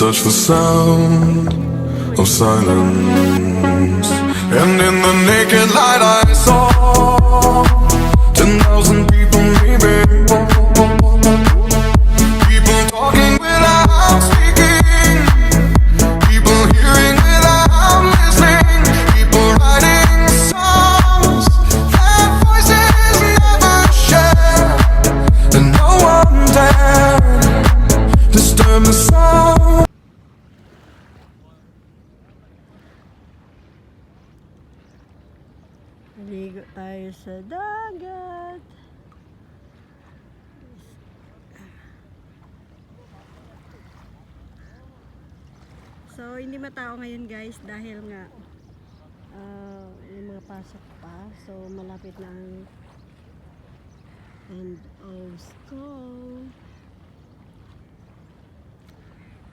touch the sound of silence. And in the naked light I saw 10,000 people maybe. People talking without speaking, people hearing without listening, people writing songs that voices never share, and no one dared disturb the sound. Naligo tayo sa dagat. So, hindi matao ngayon guys dahil nga yung mga pasok pa. So, malapit na ang end of school.